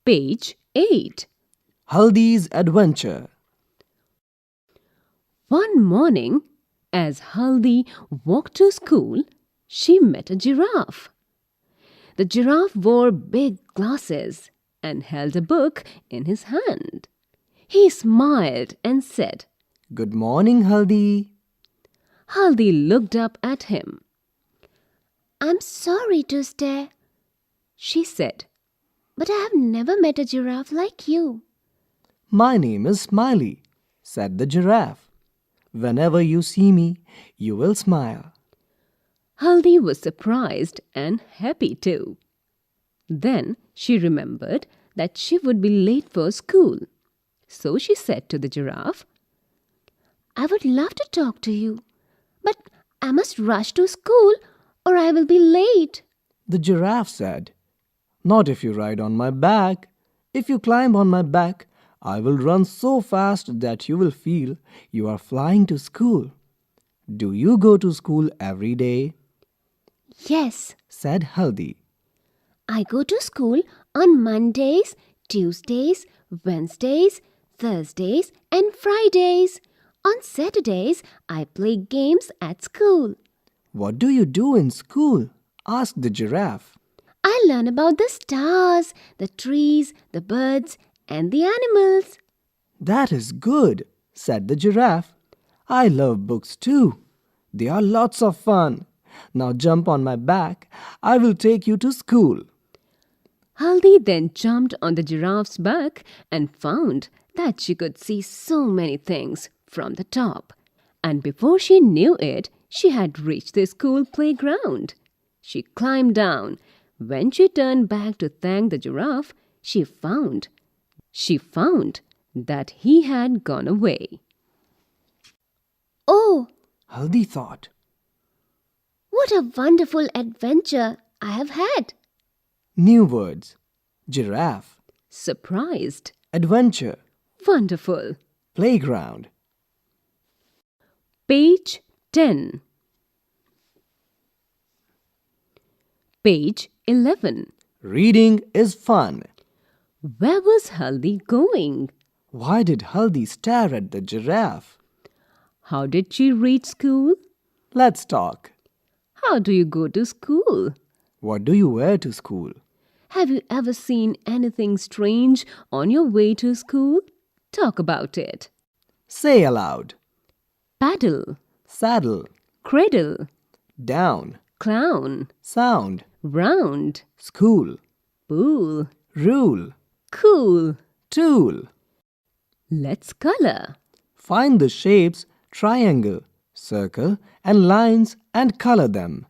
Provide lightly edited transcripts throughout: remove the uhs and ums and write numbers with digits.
Page 8. Haldi's adventure. One morning, as Haldi walked to school, she met a giraffe. The giraffe wore big glasses and held a book in his hand. He smiled and said, Good morning, Haldi. Haldi looked up at him. "I'm sorry to stare," she said, "but I have never met a giraffe like you." My name is Smiley, said the giraffe. Whenever you see me, you will smile. Haldi was surprised and happy too. Then she remembered that she would be late for school. So she said to the giraffe, "I would love to talk to you, but I must rush to school or I will be late." The giraffe said, Not if you ride on my back. If you climb on my back, I will run so fast that you will feel you are flying to school. Do you go to school every day? "Yes, Said Haldi. I go to school on Mondays, Tuesdays, Wednesdays, Thursdays, and Fridays. On Saturdays, I play games at school." What do you do in school? Asked the giraffe. I learn about the stars, the trees, the birds, and the animals. That is good, said the giraffe. I love books too. They are lots of fun. Now jump on my back. I will take you to school. Haldi then jumped on the giraffe's back and found that she could see so many things from the top. And before she knew it, she had reached the school playground. She climbed down. When she turned back to thank the giraffe, she found that he had gone away. "Oh," Haldi thought. "what a wonderful adventure I have had." New words. Giraffe. Surprised. Adventure. Wonderful. Playground. Page 10. Page 11. Reading is fun. Where was Haldi going? Why did Haldi stare at the giraffe? How did she reach school? Let's talk. How do you go to school? What do you wear to school? Have you ever seen anything strange on your way to school? Talk about it. Say aloud. Paddle, Saddle. cradle, Down. clown, Sound. round, School. pool, Rule. cool. Tool. Let's color. Find the shapes triangle, circle, and lines and color them.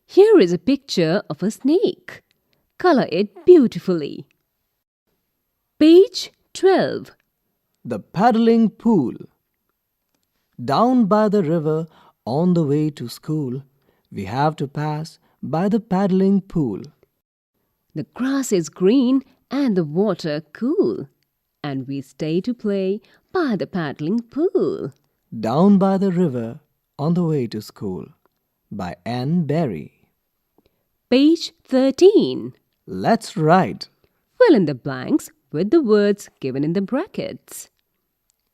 Here is a picture of a snake. Color it beautifully. Page 12. The paddling pool. Down by the river on the way to school, we have to pass by the paddling pool. The grass is green and the water cool, and we stay to play by the paddling pool. Down by the river on the way to school, by Anne Berry. Page 13. Let's write. Fill in the blanks with the words given in the brackets.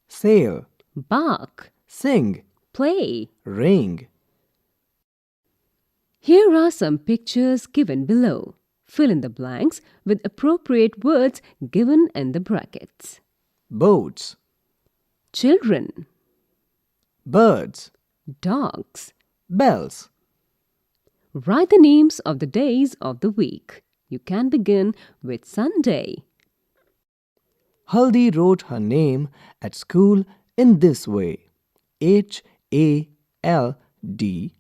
Sail. Bark, Sing. play. Ring. Here are some pictures given below. Fill in the blanks with appropriate words given in the brackets. Boats. Children, Birds. dogs. Bells. Write the names of the days of the week. You can begin with Sunday. Haldi wrote her name at school in this way. Haldi.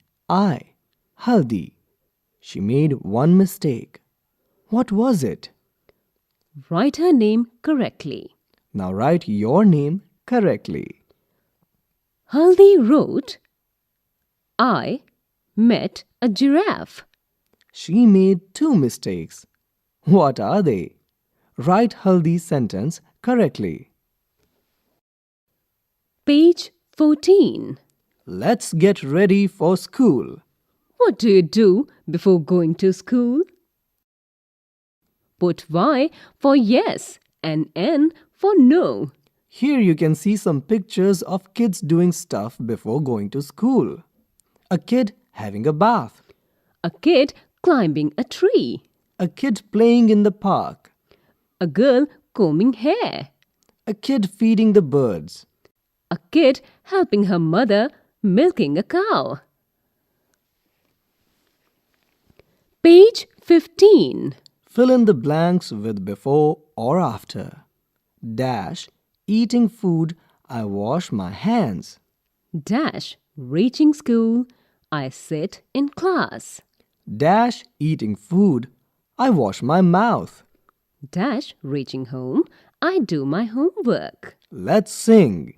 Haldi. She made one mistake. What was it? Write her name correctly. Now write your name correctly. Haldi wrote, "I met a giraffe." She made two mistakes. What are they? Write Haldi's sentence correctly. Page 14. Let's get ready for school. What do you do before going to school? Put Y for yes and N for no. Here you can see some pictures of kids doing stuff before going to school. A kid having a bath. A kid climbing a tree. A kid playing in the park. A girl combing hair. A kid feeding the birds. A kid helping her mother milking a cow. Page 15. Fill in the blanks with before or after. Dash, eating food, I wash my hands. Dash, reaching school, I sit in class. Dash, eating food, I wash my mouth. Dash, reaching home, I do my homework. Let's sing.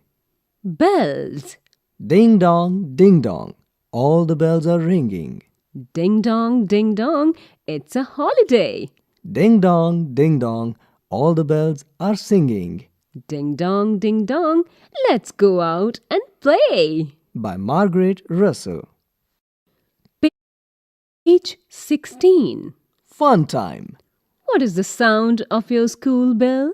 Bells. Ding dong, all the bells are ringing. Ding dong, it's a holiday. Ding dong, all the bells are singing. Ding dong, let's go out and play. By Margaret Russell. Page 16. Fun time. What is the sound of your school bell?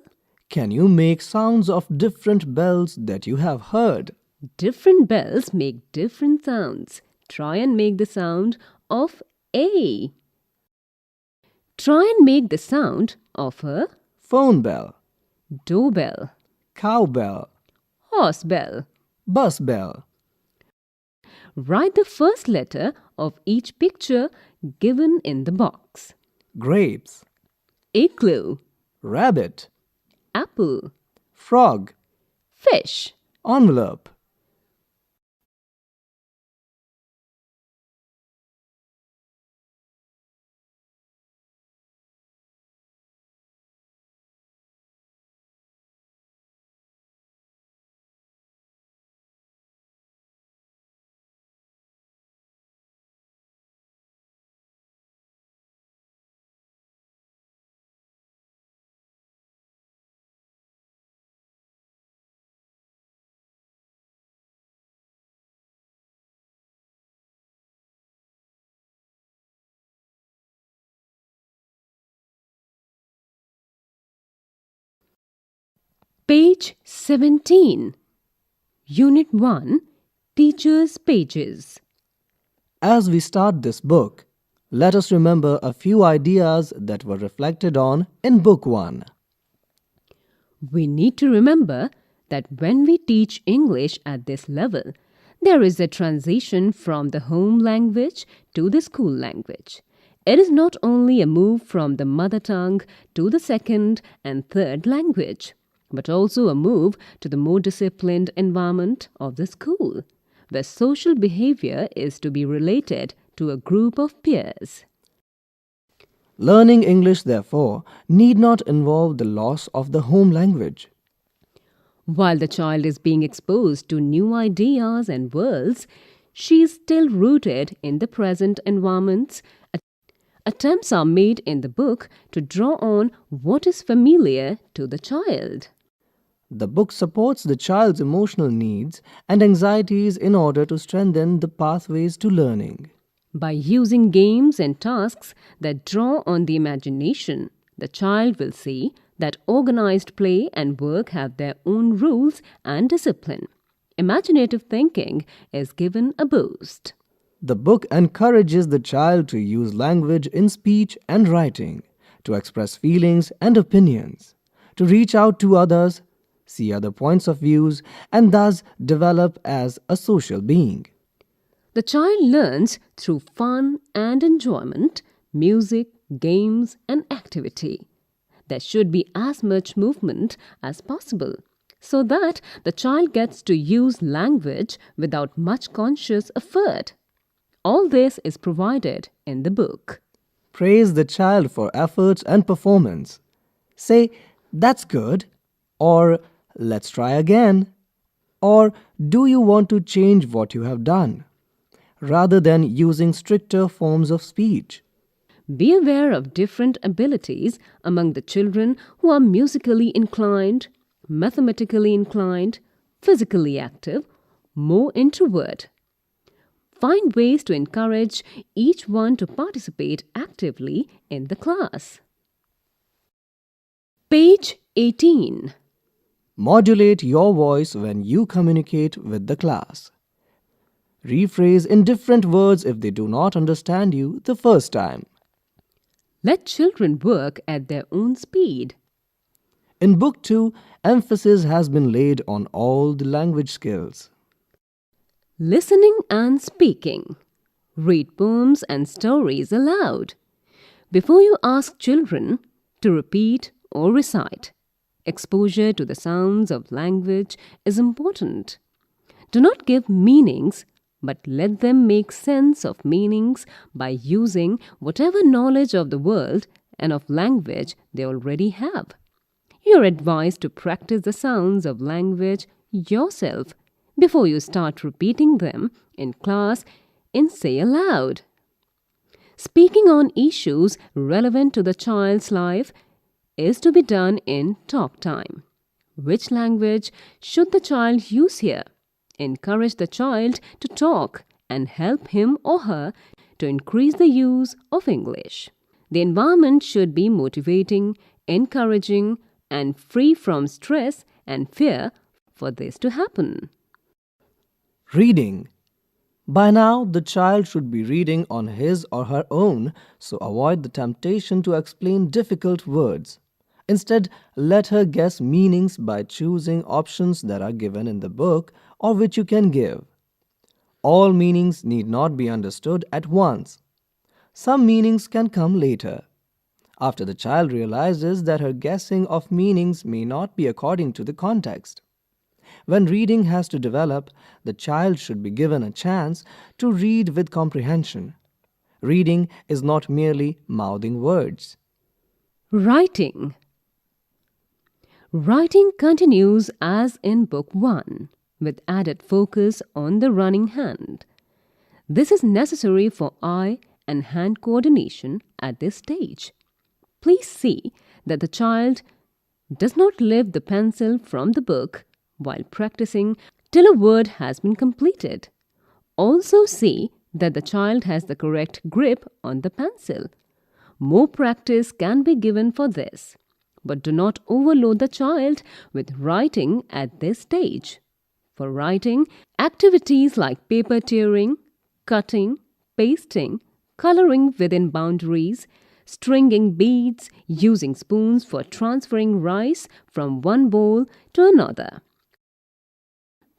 Can you make sounds of different bells that you have heard? Different bells make different sounds. Try and make the sound of A. Try and make the sound of a Phone bell, doorbell, cowbell, horse bell. bus bell. Write the first letter of each picture given in the box. Grapes, Igloo, rabbit, apple, frog, fish. envelope. Page 17. Unit 1. Teacher's Pages. As we start this book, let us remember a few ideas that were reflected on in Book 1. We need to remember that when we teach English at this level, there is a transition from the home language to the school language. It is not only a move from the mother tongue to the second and third language, but also a move to the more disciplined environment of the school, where social behavior is to be related to a group of peers. Learning English, therefore, need not involve the loss of the home language. While the child is being exposed to new ideas and worlds, she is still rooted in the present environments. Attempts are made in the book to draw on what is familiar to the child. The book supports the child's emotional needs and anxieties in order to strengthen the pathways to learning. By using games and tasks that draw on the imagination, the child will see that organized play and work have their own rules and discipline. Imaginative thinking is given a boost. The book encourages the child to use language in speech and writing, to express feelings and opinions, to reach out to others, see other points of views, and thus develop as a social being. The child learns through fun and enjoyment, music, games, and activity. There should be as much movement as possible, so that the child gets to use language without much conscious effort. All this is provided in the book. Praise the child for efforts and performance. Say, "That's good," or "Let's try again," or "Do you want to change what you have done?" rather than using stricter forms of speech. Be aware of different abilities among the children who are musically inclined, mathematically inclined, physically active, more introvert. Find ways to encourage each one to participate actively in the class. Page 18. Modulate your voice when you communicate with the class. Rephrase in different words if they do not understand you the first time. Let children work at their own speed. In Book 2, emphasis has been laid on all the language skills. Listening and speaking. Read poems and stories aloud. Before you ask children to repeat or recite, exposure to the sounds of language is important. Do not give meanings, but let them make sense of meanings by using whatever knowledge of the world and of language they already have. You are advised to practice the sounds of language yourself before you start repeating them in class in Say Aloud. Speaking on issues relevant to the child's life is to be done in talk time. Which language should the child use here? Encourage the child to talk and help him or her to increase the use of English. The environment should be motivating, encouraging, and free from stress and fear for this to happen. Reading. By now, the child should be reading on his or her own, so avoid the temptation to explain difficult words. Instead, let her guess meanings by choosing options that are given in the book or which you can give. All meanings need not be understood at once. Some meanings can come later, after the child realizes that her guessing of meanings may not be according to the context. When reading has to develop, the child should be given a chance to read with comprehension. Reading is not merely mouthing words. Writing. Writing continues as in Book 1, with added focus on the running hand. This is necessary for eye and hand coordination at this stage. Please see that the child does not lift the pencil from the book while practicing till a word has been completed. Also see that the child has the correct grip on the pencil. More practice can be given for this, but do not overload the child with writing at this stage. For writing, activities like paper tearing, cutting, pasting, coloring within boundaries, stringing beads, using spoons for transferring rice from one bowl to another,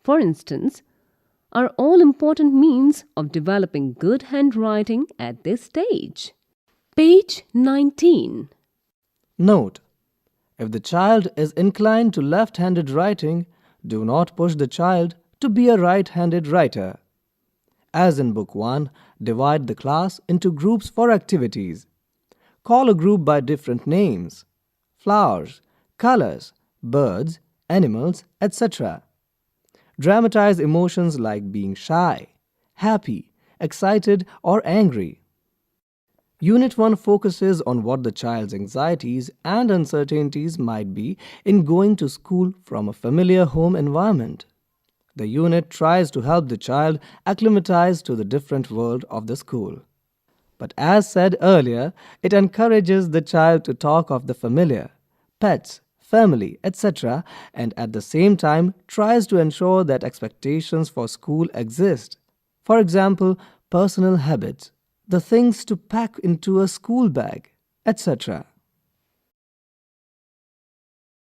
for instance, are all important means of developing good handwriting at this stage. Page 19. Note: if the child is inclined to left-handed writing, do not push the child to be a right-handed writer. As in Book 1, divide the class into groups for activities. Call a group by different names: flowers, colors, birds, animals, etc. Dramatize emotions like being shy, happy, excited, or angry. Unit 1 focuses on what the child's anxieties and uncertainties might be in going to school from a familiar home environment. The unit tries to help the child acclimatize to the different world of the school. But as said earlier, it encourages the child to talk of the familiar, pets, family, etc., and at the same time tries to ensure that expectations for school exist. For example, personal habits, the things to pack into a school bag, etc.